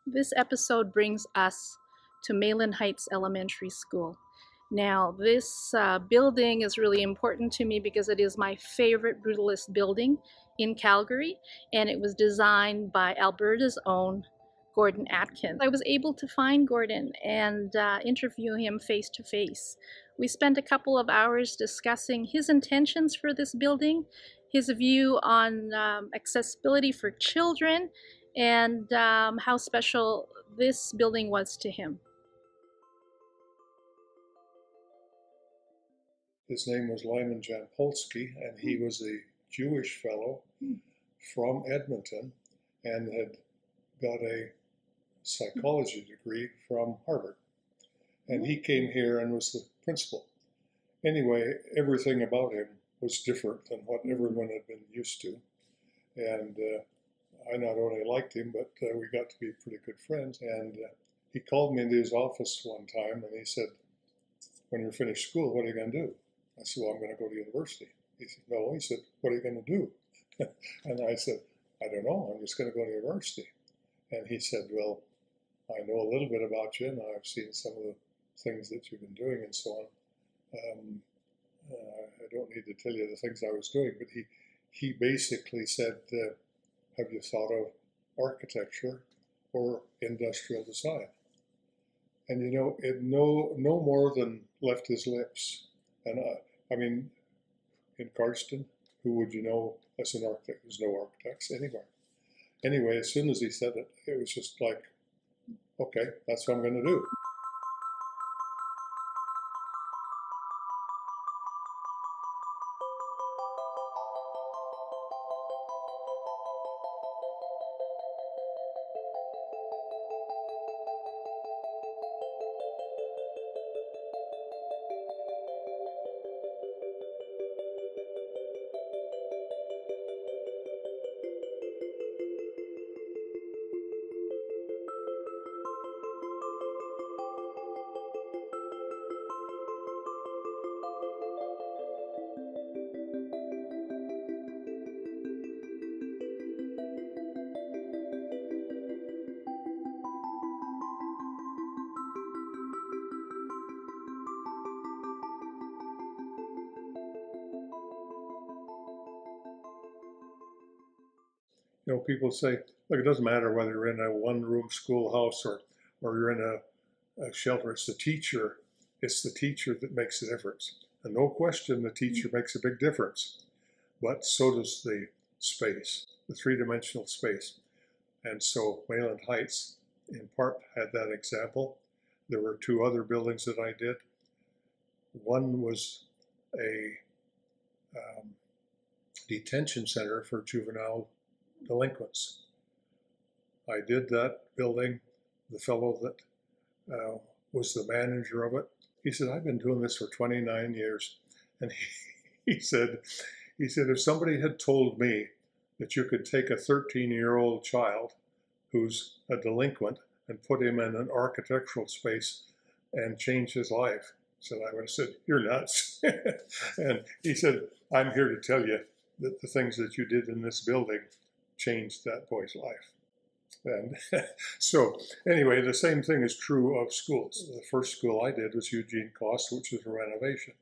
This episode brings us to Mayland Heights Elementary School. Now, this building is really important to me because it is my favorite brutalist building in Calgary, and it was designed by Alberta's own Gordon Atkins. I was able to find Gordon and interview him face to face. We spent a couple of hours discussing his intentions for this building, his view on accessibility for children, and how special this building was to him. His name was Lyman Jampolsky, and he was a Jewish fellow from Edmonton and had got a psychology degree from Harvard. And he came here and was the principal. Anyway, everything about him was different than what everyone had been used to. And I not only liked him, but we got to be pretty good friends. And he called me into his office one time and he said, "When you're finished school, what are you going to do?" I said, "Well, I'm going to go to university." He said, "No." He said, "What are you going to do?" And I said, "I don't know. I'm just going to go to university." And he said, "Well, I know a little bit about you, and I've seen some of the things that you've been doing and so on. I don't need to tell you the things I was doing, but he basically said, have you thought of architecture or industrial design?" And you know, it no more than left his lips. And I mean, in Cardston, who would you know as an architect? There's no architects anywhere. Anyway, as soon as he said it, it was just like, okay, that's what I'm going to do. You know, people say, look, it doesn't matter whether you're in a one-room schoolhouse or you're in a shelter. It's the teacher that makes the difference. And no question, the teacher makes a big difference. But so does the space, the three-dimensional space. And so Mayland Heights, in part, had that example. There were two other buildings that I did. One was a detention center for juvenile delinquents. I did that building. The fellow that was the manager of it, he said, "I've been doing this for 29 years. And he said, if somebody had told me that you could take a 13-year-old child who's a delinquent and put him in an architectural space and change his life," I would have said, "You're nuts." And he said, "I'm here to tell you that the things that you did in this building changed that boy's life." And so anyway, the same thing is true of schools. The first school I did was Eugene Cost, which was a renovation.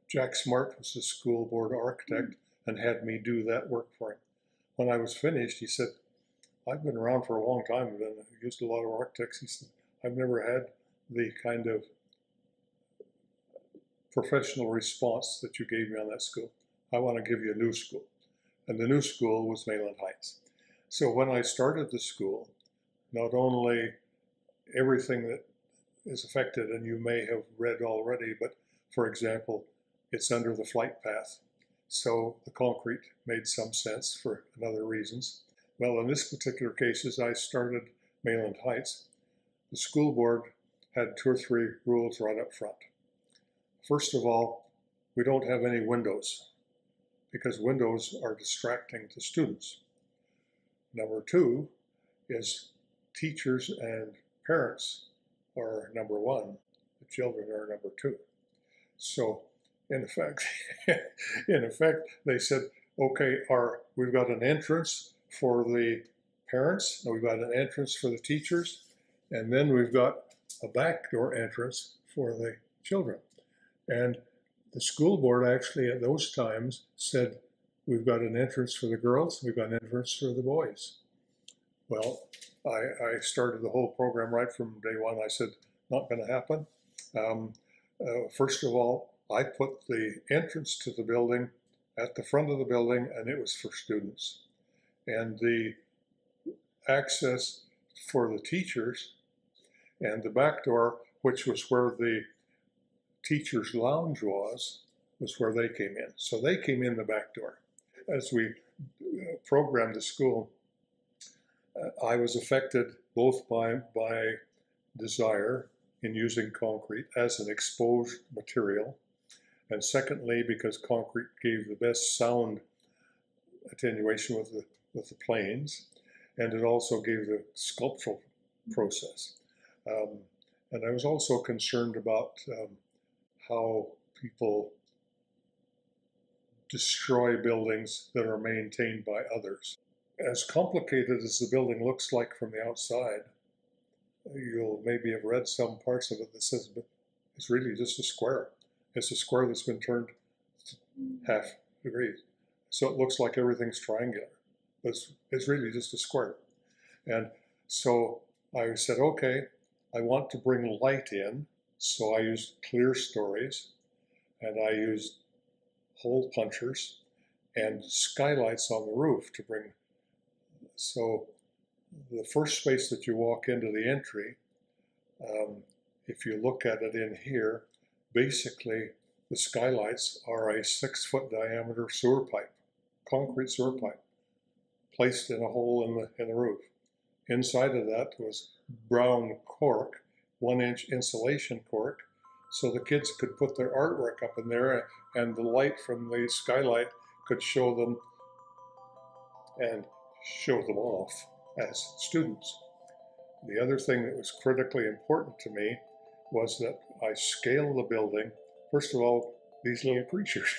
Jack Smart was the school board architect and had me do that work for him. When I was finished, he said, "I've been around for a long time and I've used a lot of architects." He said, "I've never had the kind of professional response that you gave me on that school. I want to give you a new school." And the new school was Mayland Heights. So when I started the school, not only everything that is affected, and you may have read already, but for example, it's under the flight path. So the concrete made some sense for other reasons. Well, in this particular case, as I started Mayland Heights, the school board had 2 or 3 rules right up front. First of all, we don't have any windows, because windows are distracting to students. Number 2 is teachers and parents are number 1. The children are number 2. So in effect, they said, okay, we've got an entrance for the parents, and we've got an entrance for the teachers, and then we've got a back door entrance for the children. And the school board actually at those times said, we've got an entrance for the girls, we've got an entrance for the boys. Well, I started the whole program right from day one. I said, not going to happen. First of all, I put the entrance to the building at the front of the building, and it was for students. And the access for the teachers and the back door, which was where the teachers' lounge was where they came in. So they came in the back door. As we programmed the school, I was affected both by desire in using concrete as an exposed material, and secondly, because concrete gave the best sound attenuation with the planes, and it also gave the sculptural process. And I was also concerned about how people destroy buildings that are maintained by others. As complicated as the building looks like from the outside, you'll maybe have read some parts of it that says it's really just a square. It's a square that's been turned half degrees. So it looks like everything's triangular, but it's really just a square. And so I said, okay, I want to bring light in. So I used clear stories, and I used hole punchers and skylights on the roof to bring. So the first space that you walk into the entry, if you look at it in here, basically the skylights are a 6-foot diameter sewer pipe, concrete sewer pipe, placed in a hole in the roof. Inside of that was brown cork, 1-inch insulation cork, so the kids could put their artwork up in there, and the light from the skylight could show them and show them off as students. The other thing that was critically important to me was that I scaled the building. First of all, these little creatures,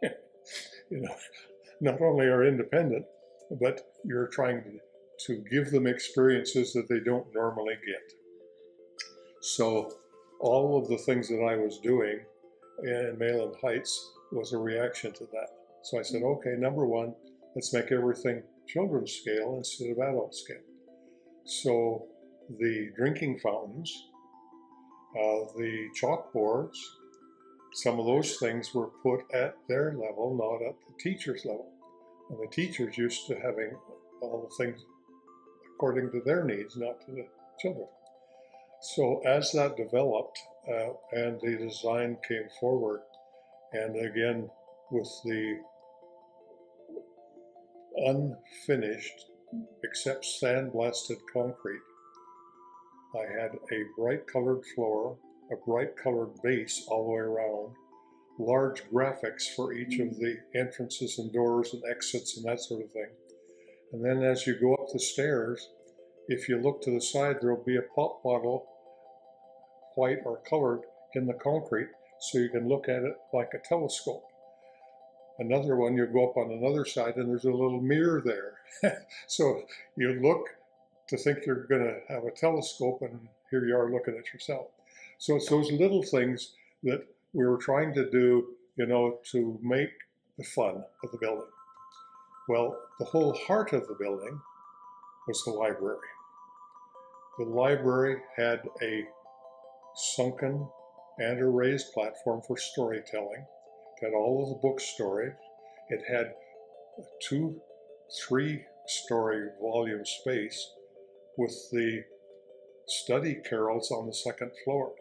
you know, not only are independent, but you're trying to give them experiences that they don't normally get. So all of the things that I was doing in Mayland Heights was a reaction to that. So I said, okay, number one, let's make everything children's scale instead of adult scale. So the drinking fountains, the chalkboards, some of those things were put at their level, not at the teacher's level. And the teachers used to having all the things according to their needs, not to the children. So as that developed and the design came forward, and again with the unfinished, except sandblasted concrete, I had a bright colored floor, a bright colored base all the way around, large graphics for each of the entrances and doors and exits and that sort of thing. And then as you go up the stairs, if you look to the side, there'll be a pop bottle, white or colored, in the concrete, so you can look at it like a telescope. Another one, you go up on another side and there's a little mirror there. So you look to think you're going to have a telescope, and here you are looking at yourself. So it's those little things that we were trying to do, you know, to make the fun of the building. Well, the whole heart of the building was the library. The library had a sunken and a raised platform for storytelling. It had all of the book storage. It had a 2-3-story volume space with the study carrels on the second floor.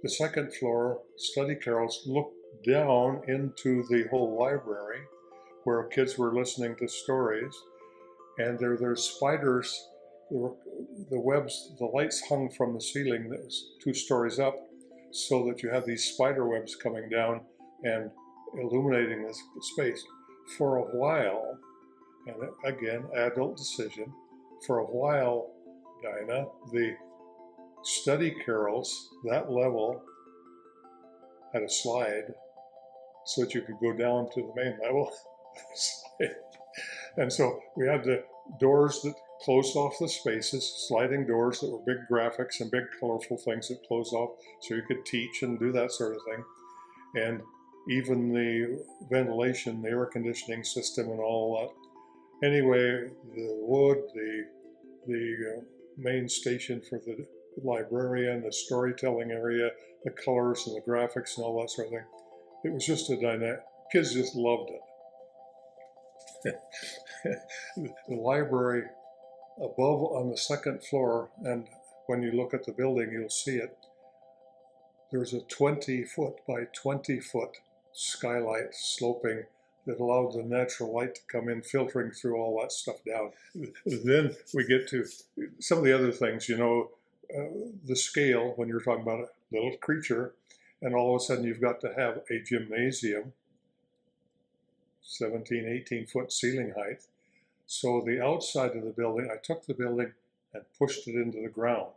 The second floor study carrels looked down into the whole library where kids were listening to stories, and there's spiders. The webs, the lights hung from the ceiling that was 2 stories up, so that you have these spider webs coming down and illuminating this space. For a while, and again, adult decision, for a while, Dinah, the study carrels, that level, had a slide so that you could go down to the main level. And so we had the doors that closed off the spaces, sliding doors that were big graphics and big colorful things that closed off so you could teach and do that sort of thing. And even the ventilation, the air conditioning system and all that. Anyway, the wood, the main station for the librarian, the storytelling area, the colors and the graphics and all that sort of thing. It was just a dynamic, kids just loved it. The library above on the second floor, and when you look at the building, you'll see it. There's a 20-foot by 20-foot skylight sloping that allowed the natural light to come in, filtering through all that stuff down. Then we get to some of the other things, you know, the scale, when you're talking about a little creature, and all of a sudden you've got to have a gymnasium, 17, 18-foot ceiling height. So the outside of the building, I took the building and pushed it into the ground.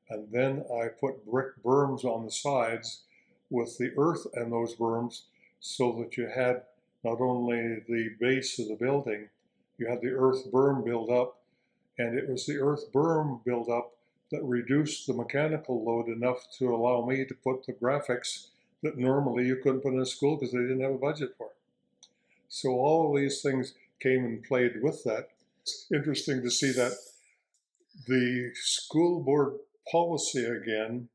And then I put brick berms on the sides with the earth and those berms so that you had not only the base of the building, you had the earth berm build up, and it was the earth berm build up that reduced the mechanical load enough to allow me to put the graphics that normally you couldn't put in a school because they didn't have a budget for it. So all of these things came and played with that. It's interesting to see that the school board policy again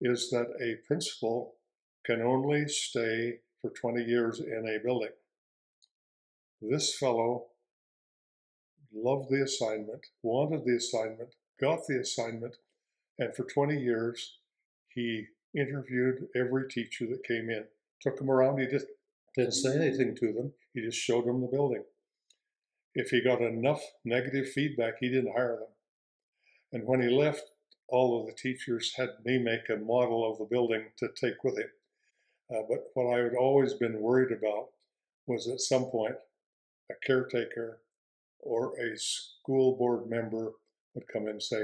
is that a principal can only stay for 20 years in a building. This fellow loved the assignment, wanted the assignment, got the assignment, and for 20 years he interviewed every teacher that came in, took them around. He just didn't say anything to them. He just showed them the building. If he got enough negative feedback, he didn't hire them. And when he left, all of the teachers had me make a model of the building to take with him. But what I had always been worried about was at some point a caretaker or a school board member would come in and say,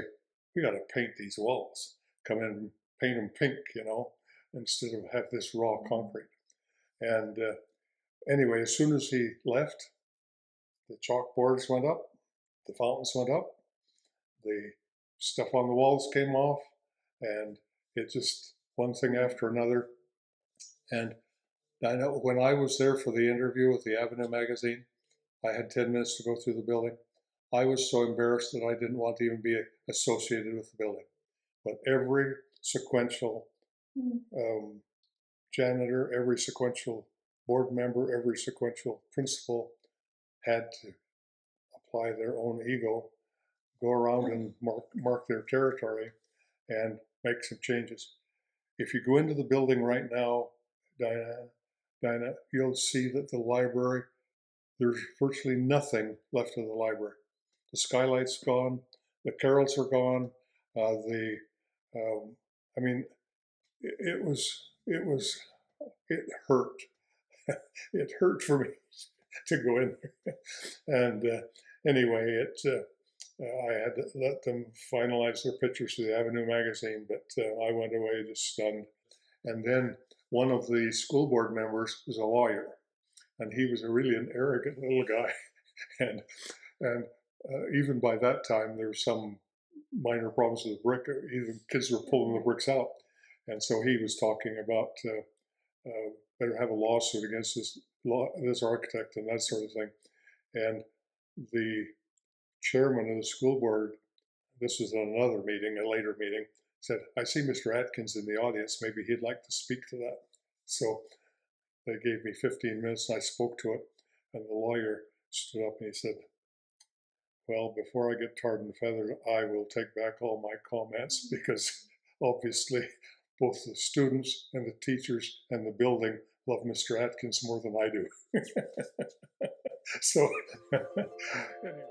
we got to paint these walls. Come in and paint them pink, you know, instead of have this raw concrete. And anyway, as soon as he left, the chalkboards went up, the fountains went up, the stuff on the walls came off, and it just one thing after another. And I know when I was there for the interview with the Avenue magazine, I had 10 minutes to go through the building. I was so embarrassed that I didn't want to even be associated with the building. But every sequential janitor, every sequential board member, every sequential principal had to apply their own ego, go around and mark their territory and make some changes. If you go into the building right now, Dinah, you'll see that the library, there's virtually nothing left of the library. The skylight's gone, the carols are gone, I mean, it hurt. It hurt for me to go in there. And anyway, I had to let them finalize their pictures for the Avenue magazine, but I went away just stunned. And then one of the school board members was a lawyer, and he was really an arrogant little guy. and even by that time, there were some minor problems with the brick. Even kids were pulling the bricks out. And so he was talking about better have a lawsuit against this architect and that sort of thing. And the chairman of the school board, this was another meeting, a later meeting, said, I see Mr. Atkins in the audience. Maybe he'd like to speak to that. So they gave me 15 minutes and I spoke to it. And the lawyer stood up and he said, well, before I get tarred and feathered, I will take back all my comments because obviously both the students and the teachers and the building love Mr. Atkins more than I do. So anyway.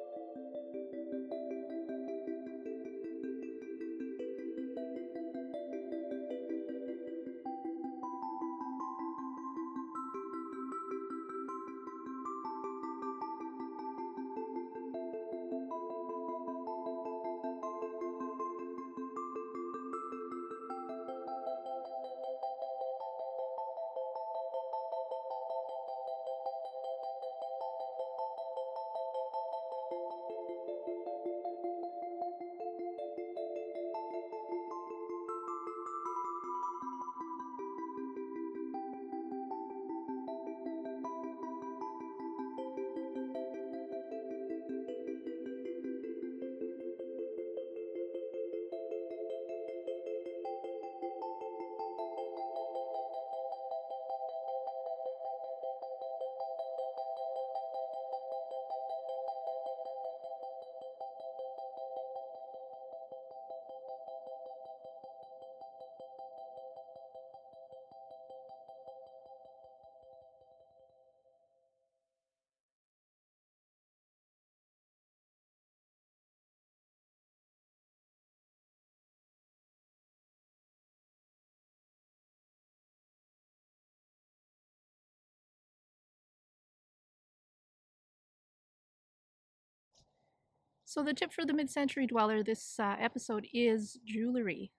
So the tip for the mid-century dweller this episode is jewelry.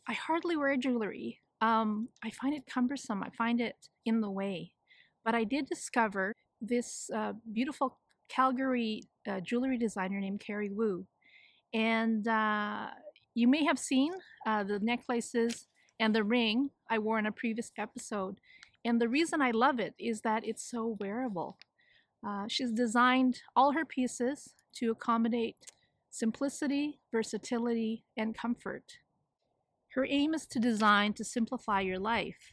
I hardly wear jewelry. I find it cumbersome. I find it in the way. But I did discover this beautiful Calgary jewelry designer named Carrie Wu. And you may have seen the necklaces and the ring I wore in a previous episode. And the reason I love it is that it's so wearable. She's designed all her pieces to accommodate simplicity, versatility, and comfort. Her aim is to design to simplify your life.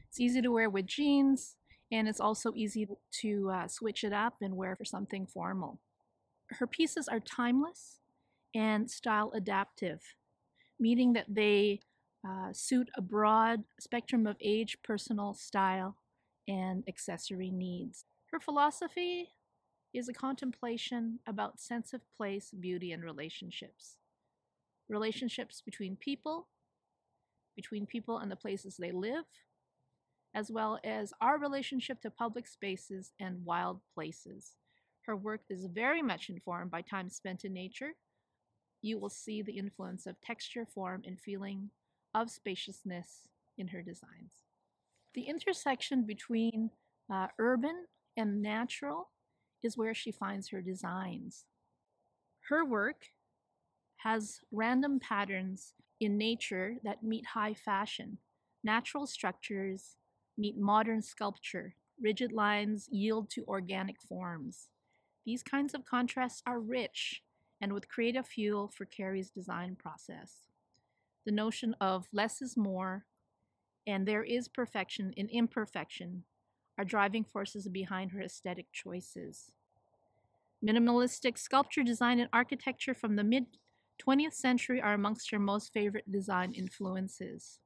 It's easy to wear with jeans, and it's also easy to switch it up and wear for something formal. Her pieces are timeless and style adaptive, meaning that they suit a broad spectrum of age, personal style, and accessory needs. Her philosophy is a contemplation about sense of place, beauty, and relationships. Relationships between people and the places they live, as well as our relationship to public spaces and wild places. Her work is very much informed by time spent in nature. You will see the influence of texture, form, and feeling of spaciousness in her designs. The intersection between urban and natural is where she finds her designs. Her work has random patterns in nature that meet high fashion. Natural structures meet modern sculpture. Rigid lines yield to organic forms. These kinds of contrasts are rich and with creative fuel for Carrie's design process. The notion of less is more and there is perfection in imperfection are driving forces behind her aesthetic choices. Minimalistic sculpture, design, and architecture from the mid-20th century are amongst her most favorite design influences.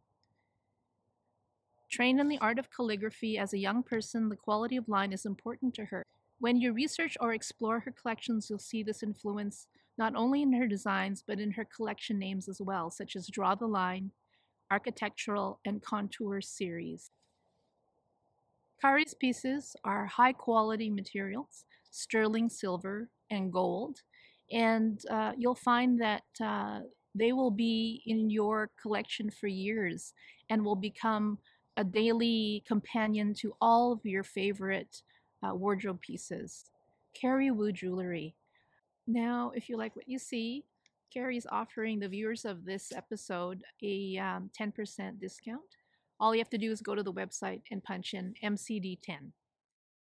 Trained in the art of calligraphy as a young person, the quality of line is important to her. When you research or explore her collections, you'll see this influence not only in her designs, but in her collection names as well, such as Draw the Line, Architectural, and Contour series. Carrie's pieces are high-quality materials, sterling silver and gold, and you'll find that they will be in your collection for years and will become a daily companion to all of your favorite wardrobe pieces. Carrie Wu Jewelry. Now, if you like what you see, Carrie's offering the viewers of this episode a 10% discount. All you have to do is go to the website and punch in MCD10.